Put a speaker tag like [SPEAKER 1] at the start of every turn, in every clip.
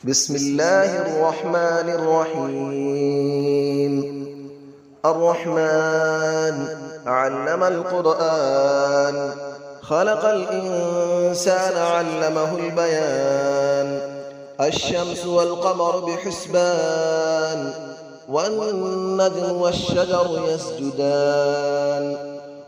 [SPEAKER 1] بسم الله الرحمن الرحيم. الرحمن علم القرآن، خلق الإنسان علمه البيان. الشمس والقمر بحسبان، والنجم والشجر يسجدان.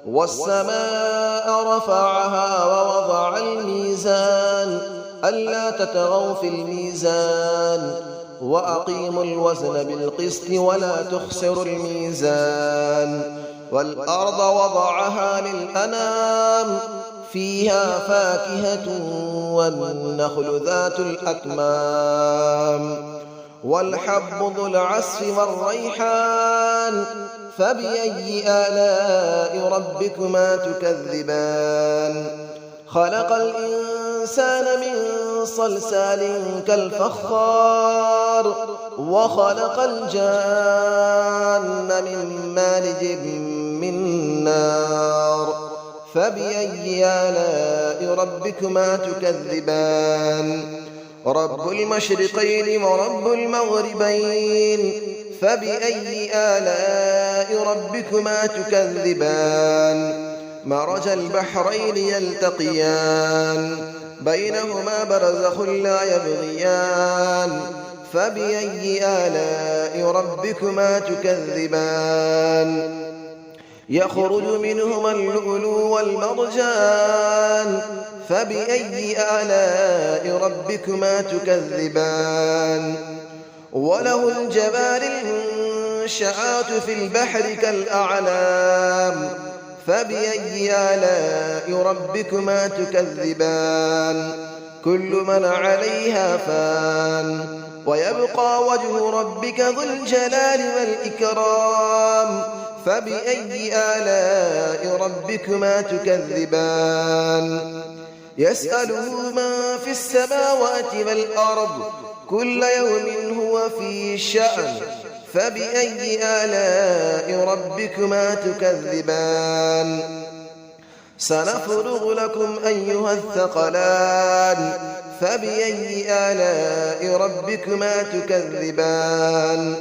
[SPEAKER 1] والسماء رفعها ووضع الميزان، ألا تطغوا في الميزان، وأقيموا الوزن بالقسط ولا تخسروا الميزان. والأرض وضعها للأنام، فيها فاكهة والنخل ذات الأكمام، والحب ذو العصف والريحان. فبأي آلاء ربكما تكذبان؟ خلق الإنسان من صلصال كالفخار، وخلق الجان من مارج من نار. فبأي آلاء ربكما تكذبان؟ رب المشرقين ورب المغربين. فبأي آلاء ربكما تكذبان؟ مرج البحرين يلتقيان، بينهما برزخ لا يبغيان. فبأي آلاء ربكما تكذبان؟ يخرج منهما اللؤلؤ والمرجان. فبأي آلاء ربكما تكذبان؟ وله الجوار المنشآت في البحر كالأعلام. فبأي آلاء ربكما تكذبان؟ كل من عليها فان، ويبقى وجه ربك ذو الجلال والإكرام. فبأي آلاء ربكما تكذبان؟ يسأله من في السماوات والأرض، كل يوم هو في شأن. فبأي آلاء ربكما تكذبان؟ سنفرغ لكم أيها الثقلان. فبأي آلاء ربكما تكذبان؟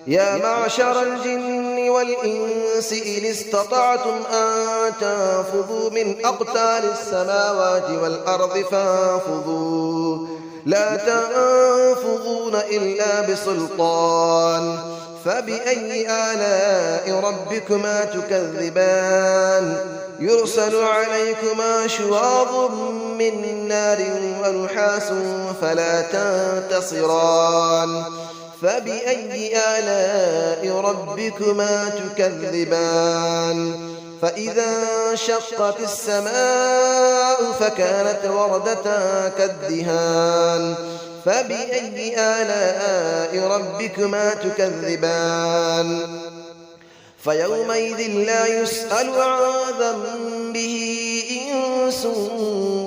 [SPEAKER 1] يا معشر الجن والإنس إن استطعتم أن تنفذوا من أقطار السماوات والأرض فانفذوا، لا تنفذون إلا بسلطان. فبأي آلاء ربكما تكذبان؟ يرسل عليكما شواظ من نار ونحاس فلا تنتصران. فبأي آلاء ربكما تكذبان؟ فإذا انشقت السماء فكانت وردة كالدهان. فبأي آلاء ربكما تكذبان؟ فيومئذ لا يسأل عن ذنبه إنس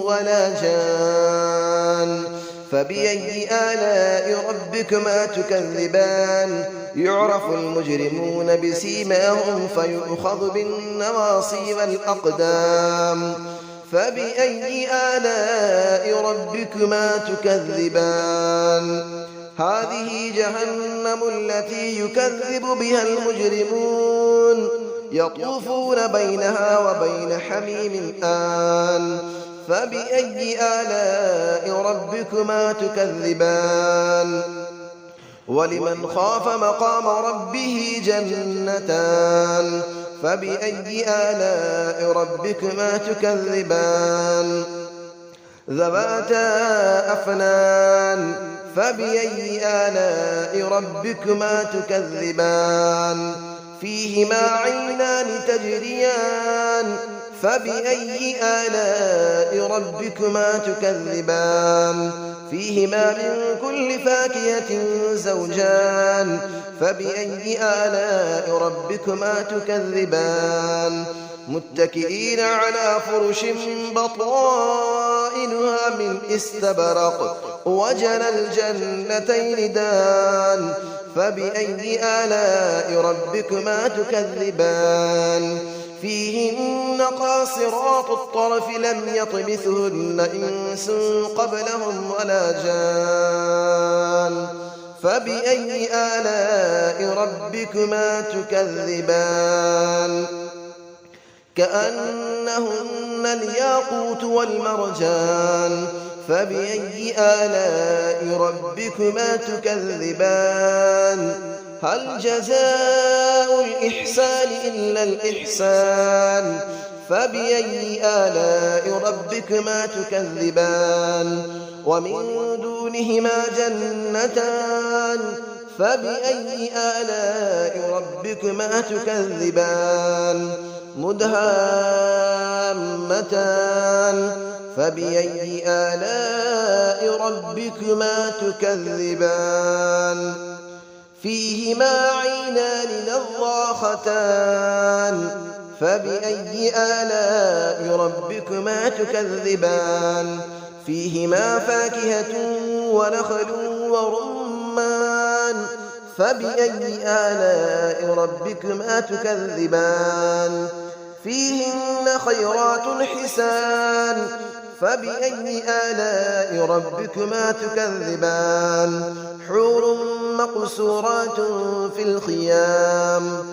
[SPEAKER 1] ولا جان. فبأي آلاء ربكما تكذبان؟ يعرف المجرمون بسيماهم فيؤخذ بالنواصي والأقدام. فبأي آلاء ربكما تكذبان؟ هذه جهنم التي يكذب بها المجرمون، يطوفون بينها وبين حميم آن. فبأي آلاء ربكما تكذبان؟ ولمن خاف مقام ربه جنتان. فبأي آلاء ربكما تكذبان؟ ذواتا أفنان. فبأي آلاء ربكما تكذبان؟ فيهما عينان تجريان. فبأي آلاء ربكما تكذبان؟ فيهما من كل فاكهة زوجان. فبأي آلاء ربكما تكذبان؟ متكئين على فرش بطائنها من استبرق، وجنى الجنتين دان. فبأي آلاء ربكما تكذبان؟ فيهن قاصرات الطرف لم يطمثهن إنس قبلهم ولا جان. فبأي آلاء ربكما تكذبان كأنهن الياقوت والمرجان فبأي آلاء ربكما تكذبان هل جزاء الإحسان إلا الإحسان فبأي آلاء ربكما تكذبان ومن دونهما جنتان فبأي آلاء ربكما تكذبان مدهامتان فبأي آلاء ربكما تكذبان فيهما عينان نضاختان فبأي آلاء ربكما تكذبان فيهما فاكهة ونخل ورمان فبأي آلاء ربكما تكذبان فيهن خيرات حسان فبأي آلاء ربكما تكذبان حور مقصورات في الخيام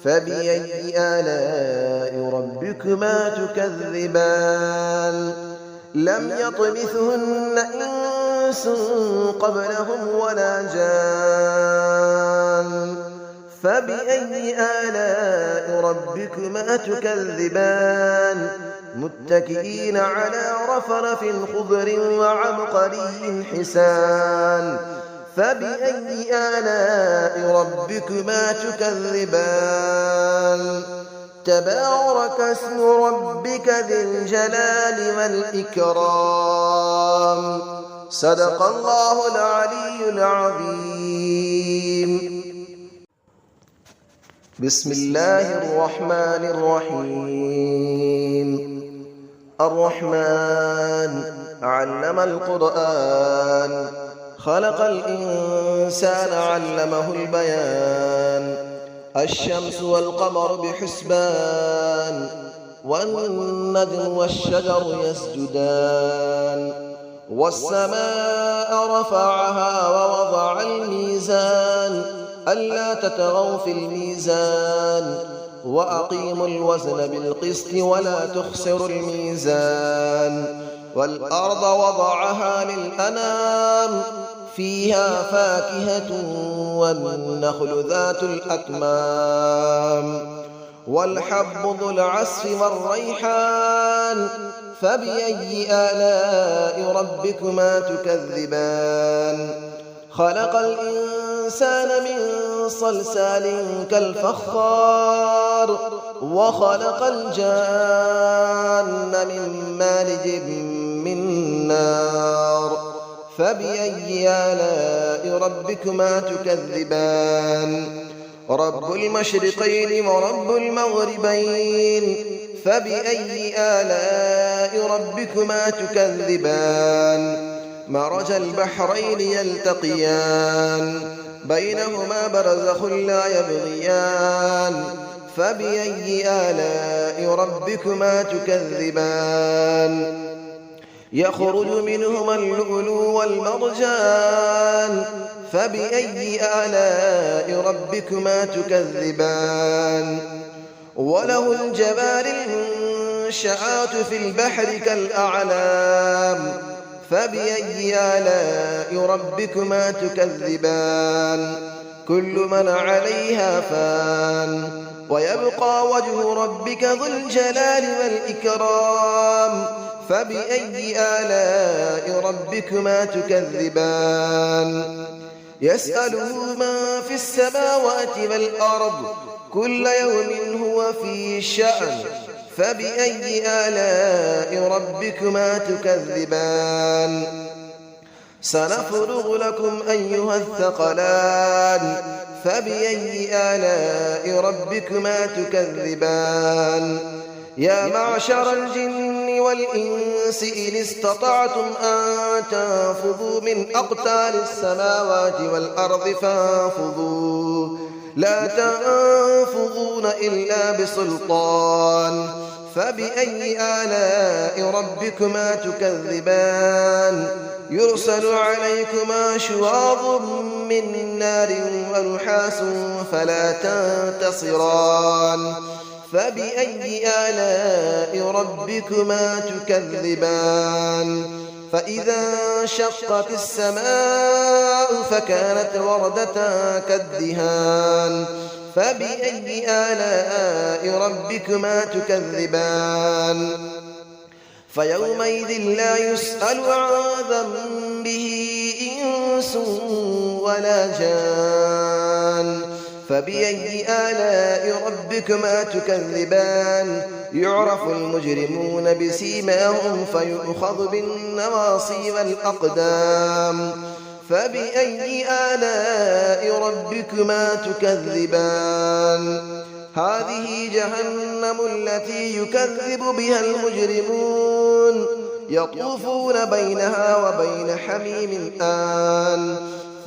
[SPEAKER 1] فبأي آلاء ربكما تكذبان لم يطمثهن إنس قبلهم ولا جان فبأي آلاء ربكما تكذبان متكئين على رفرف خضر وعبقري حسان فبأي آلاء ربكما تكذبان تبارك اسم ربك ذي الجلال والإكرام صدق الله العلي العظيم بسم الله الرحمن الرحيم الرحمن علم القرآن خلق الإنسان علمه البيان الشمس والقمر بحسبان والنجم والشجر يسجدان والسماء رفعها ووضع الميزان ألا تطغوا في الميزان وأقيموا الوزن بالقسط ولا تخسروا الميزان والأرض وضعها للأنام فيها فاكهة والنخل ذات الأكمام والحب ذو العصف والريحان فبأي آلاء ربكما تكذبان خلق الإنسان من صلصال كالفخار وخلق الجان من مارج من نار فبأي آلاء ربكما تكذبان رب المشرقين ورب المغربين فبأي آلاء ربكما تكذبان مرج البحرين يلتقيان بينهما برزخ لا يبغيان فبأي آلاء ربكما تكذبان يخرج منهما اللؤلؤ والمرجان فبأي آلاء ربكما تكذبان وله الجبال المنشآت في البحر كالأعلام فبأي آلاء ربكما تكذبان كل من عليها فان ويبقى وجه ربك ذو الجلال والإكرام فبأي آلاء ربكما تكذبان يسأله من في السماوات والأرض كل يوم هو في شأن فبأي آلاء ربكما تكذبان سنفرغ لكم أيها الثقلان فبأي آلاء ربكما تكذبان يا معشر الجن والإنس إن استطعتم أن تنفذوا من أقطار السماوات والأرض فانفذوا لا تنفذون إلا بسلطان فبأي آلاء ربكما تكذبان يرسل عليكما شواظ من نار ونحاس فلا تنتصران فبأي آلاء ربكما تكذبان فإذا انشقت السماء فكانت وردة كالدهان فبأي آلاء ربكما تكذبان فيومئذ لا يسأل عن ذنبه إنس ولا جان فبأي آلاء ربكما تكذبان يعرف المجرمون بسيماهم فيؤخذ بالنواصي والأقدام فبأي آلاء ربكما تكذبان هذه جهنم التي يكذب بها المجرمون يطوفون بينها وبين حميم آن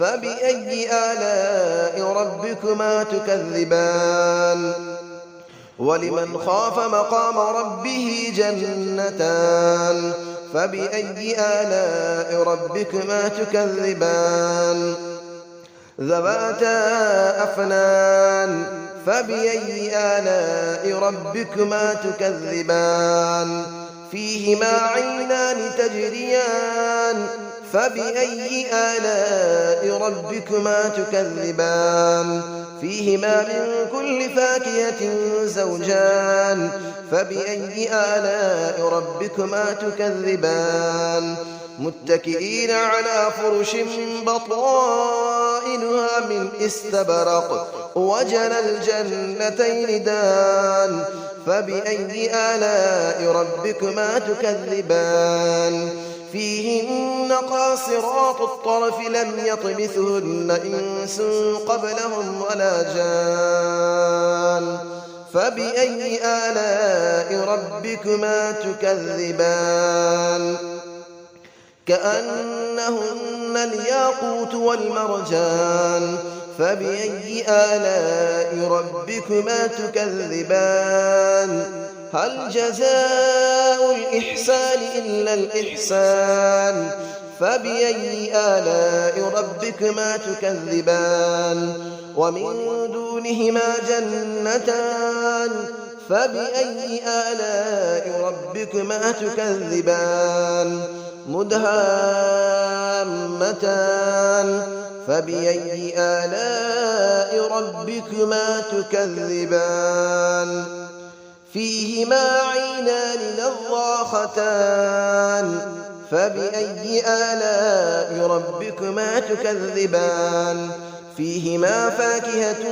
[SPEAKER 1] فبأي آلاء ربكما تكذبان ولمن خاف مقام ربه جنتان فبأي آلاء ربكما تكذبان ذواتا أفنان فبأي آلاء ربكما تكذبان فيهما عينان تجريان فبأي آلاء ربكما تكذبان فيهما من كل فاكهة زوجان فبأي آلاء ربكما تكذبان متكئين على فرش بطائنها من استبرق وجنى الجنتين دان فبأي آلاء ربكما تكذبان فيهن قاصرات الطرف لم يطمثهن إنس قبلهم ولا جان فبأي آلاء ربكما تكذبان كأنهن الياقوت والمرجان فبأي آلاء ربكما تكذبان هل جزاء الإحسان إلا الإحسان فبأي آلاء ربكما تكذبان ومن دونهما جنتان فبأي آلاء ربكما تكذبان مدهامتان فبأي آلاء ربكما تكذبان فيهما عينان نضاختان فبأي آلاء ربكما تكذبان فيهما فاكهة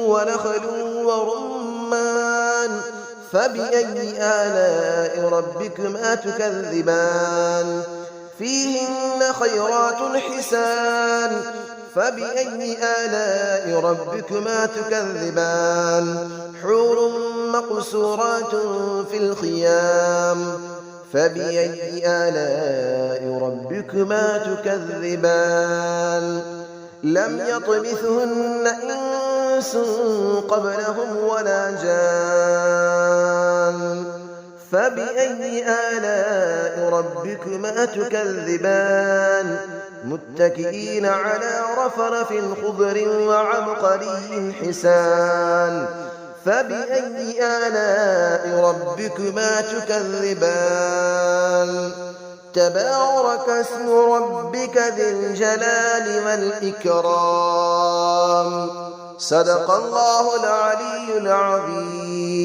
[SPEAKER 1] ونخل ورمان فبأي آلاء ربكما تكذبان فيهن خيرات حسان فبأي آلاء ربكما تكذبان حور مقصورات في الخيام فبأي آلاء ربكما تكذبان لم يطمثهن إنس قبلهم ولا جان فبأي آلاء ربكما تكذبان متكئين على رفرف خضر وعبقري حسان فبأي آلاء ربكما تكذبان تبارك اسم ربك ذي الجلال والإكرام صدق الله العلي العظيم.